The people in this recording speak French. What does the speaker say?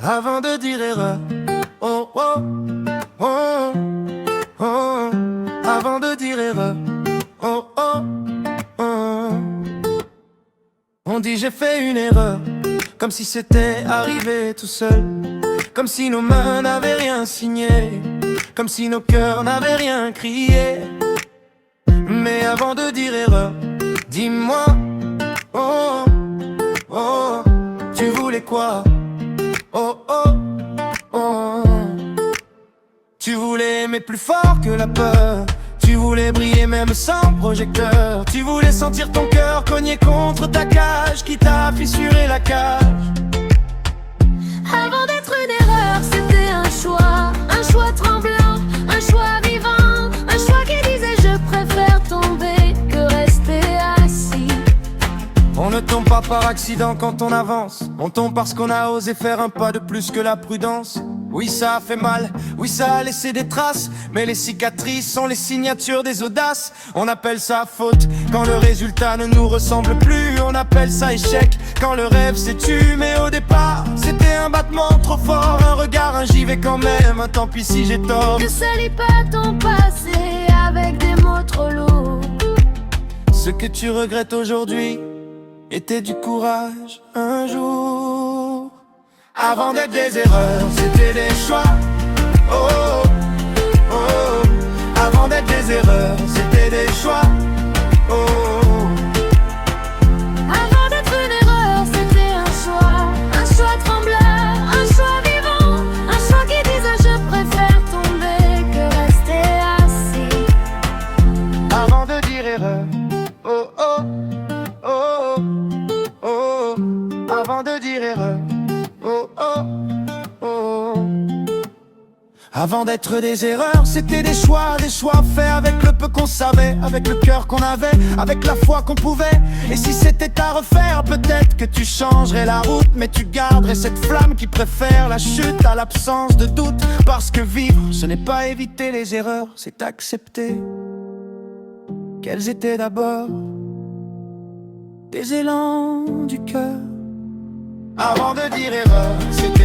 Avant de dire erreur, oh oh, oh, oh, avant de dire erreur, oh oh, oh. On dit j'ai fait une erreur, comme si c'était arrivé tout seul, comme si nos mains n'avaient rien signé, comme si nos cœurs n'avaient rien crié. Mais avant de dire erreur, dis-moi, oh, oh, tu voulais quoi? Oh oh oh, tu voulais aimer plus fort que la peur, tu voulais briller même sans projecteur, tu voulais sentir ton cœur cogner contre ta cage qui t'a fissuré la cage. Avant d'être une erreur, c'était un choix tremblant, un choix vivant, un choix qui disait je préfère tomber que rester assis. On ne tombe pas par accident quand on avance, on tombe parce qu'on a osé faire un pas de plus que la prudence. Oui, ça a fait mal, oui, ça a laissé des traces, mais les cicatrices sont les signatures des audaces. On appelle ça faute quand le résultat ne nous ressemble plus, on appelle ça échec quand le rêve s'est tué. Mais au départ, c'était un battement trop fort, un regard, un j'y vais quand même, un tant pis si j'ai tort. Ne salis pas ton passé avec des mots trop lourds. Ce que tu regrettes aujourd'hui était du courage un jour. Avant d'être des erreurs, c'était des choix. Oh, oh, oh. Avant d'être des erreurs, c'était des choix. Oh, oh. Avant d'être une erreur, c'était un choix tremblant, un choix vivant, un choix qui disait je préfère tomber que rester assis. Avant de dire erreur, oh, oh, oh, oh, oh. Avant de dire erreur, oh, oh, oh. Avant d'être des erreurs, c'était des choix faits avec le peu qu'on savait, avec le cœur qu'on avait, avec la foi qu'on pouvait. Et si c'était à refaire, peut-être que tu changerais la route, mais tu garderais cette flamme qui préfère la chute à l'absence de doute. Parce que vivre, ce n'est pas éviter les erreurs, c'est accepter qu'elles étaient d'abord des élans du cœur. Avant de dire erreur, c'était